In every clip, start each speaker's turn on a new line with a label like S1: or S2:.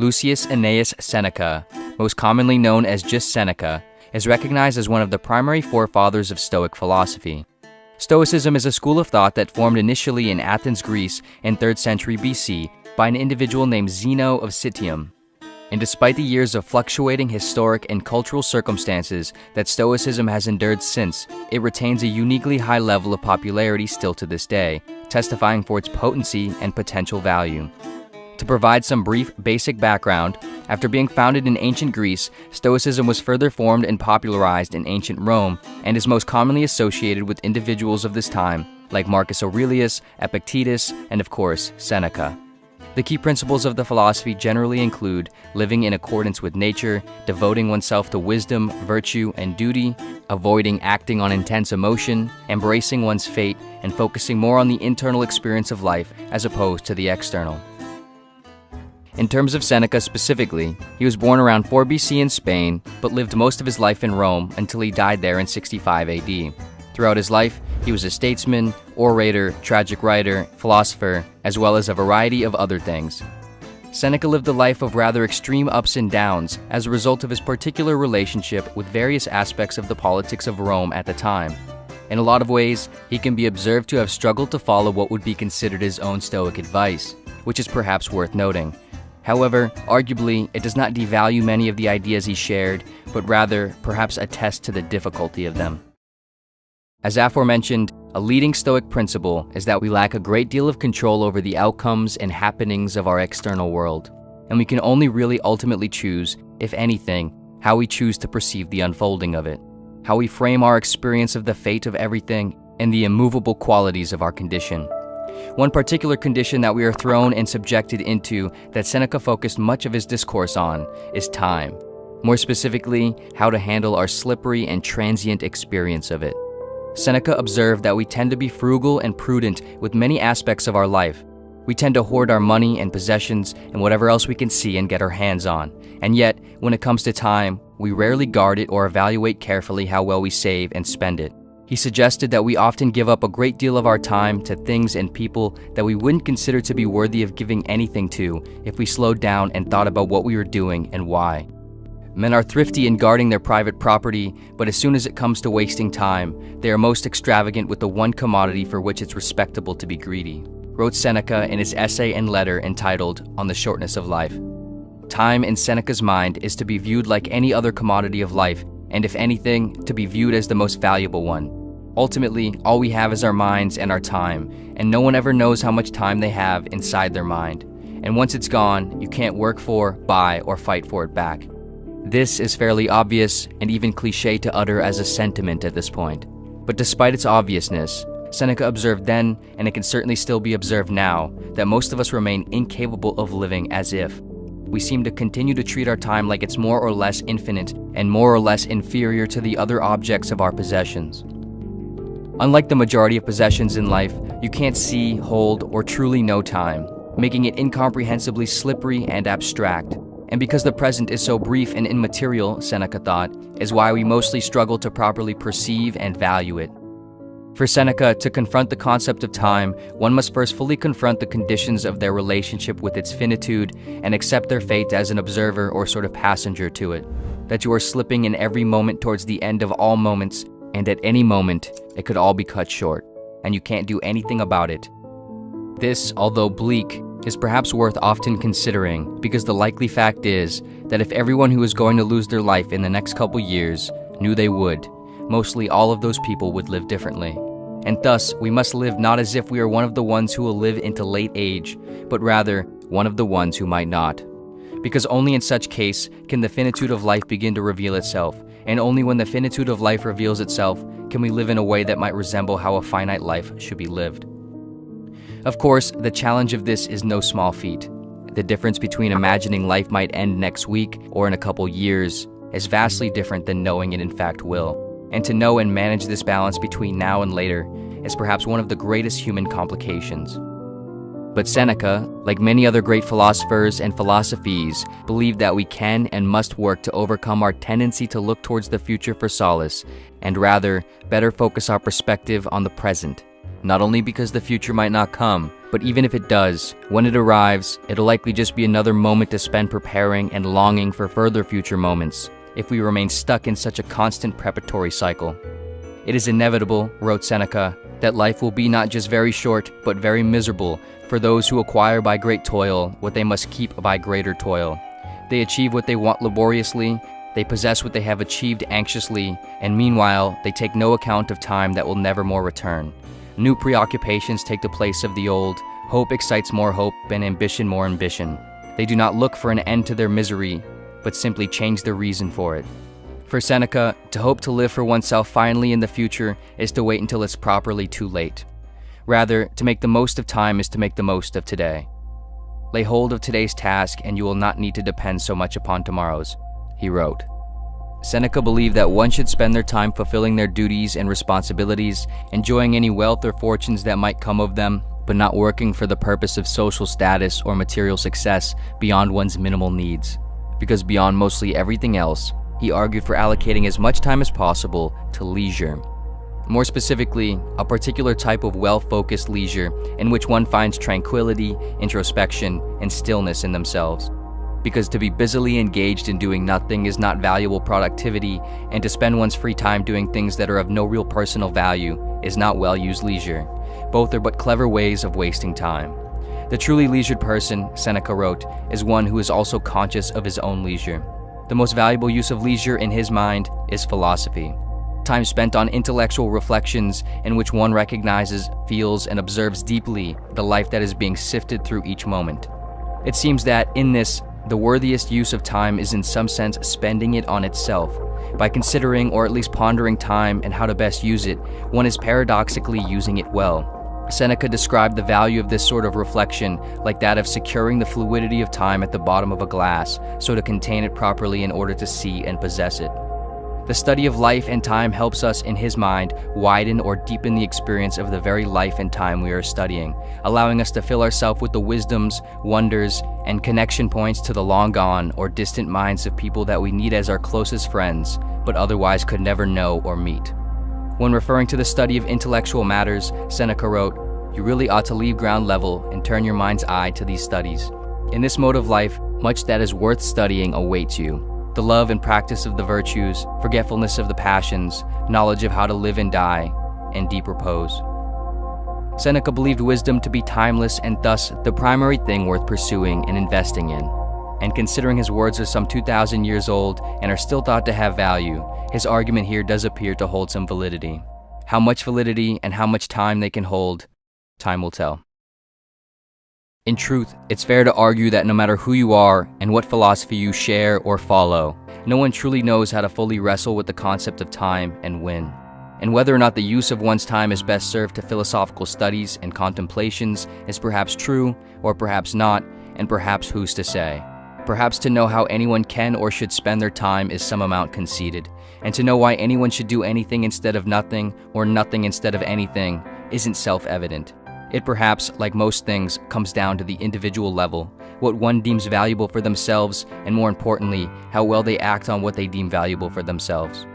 S1: Lucius Annaeus Seneca, most commonly known as just Seneca, is recognized as one of the primary forefathers of Stoic philosophy. Stoicism is a school of thought that formed initially in Athens, Greece in 3rd century BC by an individual named Zeno of Citium. And despite the years of fluctuating historic and cultural circumstances that Stoicism has endured since, it retains a uniquely high level of popularity still to this day, testifying for its potency and potential value. To provide some brief, basic background, after being founded in ancient Greece, Stoicism was further formed and popularized in ancient Rome and is most commonly associated with individuals of this time, like Marcus Aurelius, Epictetus, and of course, Seneca. The key principles of the philosophy generally include living in accordance with nature, devoting oneself to wisdom, virtue, and duty, avoiding acting on intense emotion, embracing one's fate, and focusing more on the internal experience of life as opposed to the external. In terms of Seneca specifically, he was born around 4 BC in Spain, but lived most of his life in Rome until he died there in 65 AD. Throughout his life, he was a statesman, orator, tragic writer, philosopher, as well as a variety of other things. Seneca lived a life of rather extreme ups and downs as a result of his particular relationship with various aspects of the politics of Rome at the time. In a lot of ways, he can be observed to have struggled to follow what would be considered his own Stoic advice, which is perhaps worth noting. However, arguably, it does not devalue many of the ideas he shared, but rather, perhaps attest to the difficulty of them. As aforementioned, a leading Stoic principle is that we lack a great deal of control over the outcomes and happenings of our external world, and we can only really ultimately choose, if anything, how we choose to perceive the unfolding of it, how we frame our experience of the fate of everything, and the immovable qualities of our condition. One particular condition that we are thrown and subjected into that Seneca focused much of his discourse on is time. More specifically, how to handle our slippery and transient experience of it. Seneca observed that we tend to be frugal and prudent with many aspects of our life. We tend to hoard our money and possessions and whatever else we can see and get our hands on. And yet, when it comes to time, we rarely guard it or evaluate carefully how well we save and spend it. He suggested that we often give up a great deal of our time to things and people that we wouldn't consider to be worthy of giving anything to if we slowed down and thought about what we were doing and why. Men are thrifty in guarding their private property, but as soon as it comes to wasting time, they are most extravagant with the one commodity for which it's respectable to be greedy, wrote Seneca in his essay and letter entitled On the Shortness of Life. Time in Seneca's mind is to be viewed like any other commodity of life, and if anything, to be viewed as the most valuable one. Ultimately, all we have is our minds and our time, and no one ever knows how much time they have inside their mind. And once it's gone, you can't work for, buy, or fight for it back. This is fairly obvious and even cliché to utter as a sentiment at this point. But despite its obviousness, Seneca observed then, and it can certainly still be observed now, that most of us remain incapable of living as if. We seem to continue to treat our time like it's more or less infinite and more or less inferior to the other objects of our possessions. Unlike the majority of possessions in life, you can't see, hold, or truly know time, making it incomprehensibly slippery and abstract. And because the present is so brief and immaterial, Seneca thought, is why we mostly struggle to properly perceive and value it. For Seneca, to confront the concept of time, one must first fully confront the conditions of their relationship with its finitude and accept their fate as an observer or sort of passenger to it, that you are slipping in every moment towards the end of all moments, and at any moment, it could all be cut short, and you can't do anything about it. This, although bleak, is perhaps worth often considering because the likely fact is that if everyone who is going to lose their life in the next couple years knew they would, mostly all of those people would live differently. And thus, we must live not as if we are one of the ones who will live into late age, but rather one of the ones who might not. Because only in such case can the finitude of life begin to reveal itself, and only when the finitude of life reveals itself can we live in a way that might resemble how a finite life should be lived. Of course, the challenge of this is no small feat. The difference between imagining life might end next week or in a couple years is vastly different than knowing it in fact will. And to know and manage this balance between now and later is perhaps one of the greatest human complications. But Seneca, like many other great philosophers and philosophies, believed that we can and must work to overcome our tendency to look towards the future for solace, and rather, better focus our perspective on the present, not only because the future might not come, But even if it does, when it arrives, it'll likely just be another moment to spend preparing and longing for further future moments, if we remain stuck in such a constant preparatory cycle. It is inevitable, wrote Seneca, that life will be not just very short, but very miserable for those who acquire by great toil what they must keep by greater toil. They achieve what they want laboriously, they possess what they have achieved anxiously, and meanwhile, they take no account of time that will never more return. New preoccupations take the place of the old, hope excites more hope, and ambition more ambition. They do not look for an end to their misery, but simply change the reason for it. For Seneca, to hope to live for oneself finally in the future is to wait until it's properly too late. Rather, to make the most of time is to make the most of today. Lay hold of today's task and you will not need to depend so much upon tomorrow's, he wrote. Seneca believed that one should spend their time fulfilling their duties and responsibilities, enjoying any wealth or fortunes that might come of them, but not working for the purpose of social status or material success beyond one's minimal needs. Because beyond mostly everything else, he argued for allocating as much time as possible to leisure. More specifically, a particular type of well-focused leisure in which one finds tranquility, introspection, and stillness in themselves. Because to be busily engaged in doing nothing is not valuable productivity, and to spend one's free time doing things that are of no real personal value is not well-used leisure. Both are but clever ways of wasting time. The truly leisured person, Seneca wrote, is one who is also conscious of his own leisure. The most valuable use of leisure in his mind is philosophy. Time spent on intellectual reflections in which one recognizes, feels, and observes deeply the life that is being sifted through each moment. It seems that, in this, the worthiest use of time is in some sense spending it on itself. By considering or at least pondering time and how to best use it, one is paradoxically using it well. Seneca described the value of this sort of reflection like that of securing the fluidity of time at the bottom of a glass, so to contain it properly in order to see and possess it. The study of life and time helps us, in his mind, widen or deepen the experience of the very life and time we are studying, allowing us to fill ourselves with the wisdoms, wonders, and connection points to the long gone or distant minds of people that we need as our closest friends, but otherwise could never know or meet. When referring to the study of intellectual matters, Seneca wrote, "You really ought to leave ground level and turn your mind's eye to these studies. In this mode of life, much that is worth studying awaits you. The love and practice of the virtues, forgetfulness of the passions, knowledge of how to live and die, and deep repose." Seneca believed wisdom to be timeless and thus the primary thing worth pursuing and investing in. And considering his words are some 2,000 years old and are still thought to have value, his argument here does appear to hold some validity. How much validity and how much time they can hold, time will tell. In truth, it's fair to argue that no matter who you are and what philosophy you share or follow, no one truly knows how to fully wrestle with the concept of time and when. And whether or not the use of one's time is best served to philosophical studies and contemplations is perhaps true, or perhaps not, and perhaps who's to say. Perhaps to know how anyone can or should spend their time is some amount conceded, and to know why anyone should do anything instead of nothing, or nothing instead of anything, isn't self-evident. It perhaps, like most things, comes down to the individual level, what one deems valuable for themselves, and more importantly, how well they act on what they deem valuable for themselves.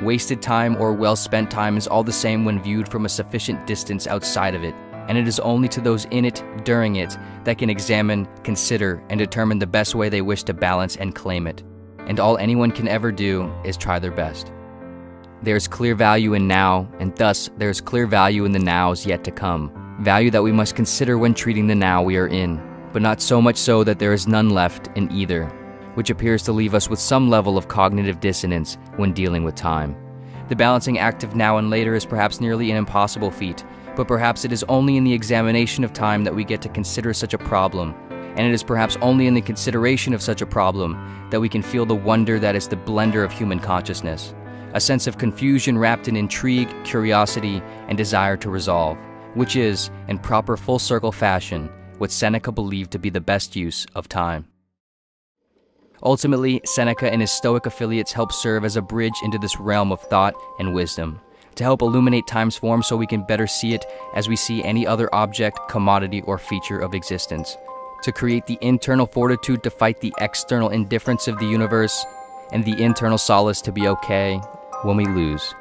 S1: Wasted time or well-spent time is all the same when viewed from a sufficient distance outside of it, and it is only to those in it, during it, that can examine, consider, and determine the best way they wish to balance and claim it. And all anyone can ever do is try their best. There is clear value in now, and thus there is clear value in the nows yet to come. Value that we must consider when treating the now we are in, but not so much so that there is none left in either, which appears to leave us with some level of cognitive dissonance when dealing with time. The balancing act of now and later is perhaps nearly an impossible feat, but perhaps it is only in the examination of time that we get to consider such a problem, and it is perhaps only in the consideration of such a problem that we can feel the wonder that is the blender of human consciousness, a sense of confusion wrapped in intrigue, curiosity, and desire to resolve, which is, in proper full-circle fashion, what Seneca believed to be the best use of time. Ultimately, Seneca and his Stoic affiliates help serve as a bridge into this realm of thought and wisdom, to help illuminate time's form so we can better see it as we see any other object, commodity, or feature of existence, to create the internal fortitude to fight the external indifference of the universe, and the internal solace to be okay when we lose.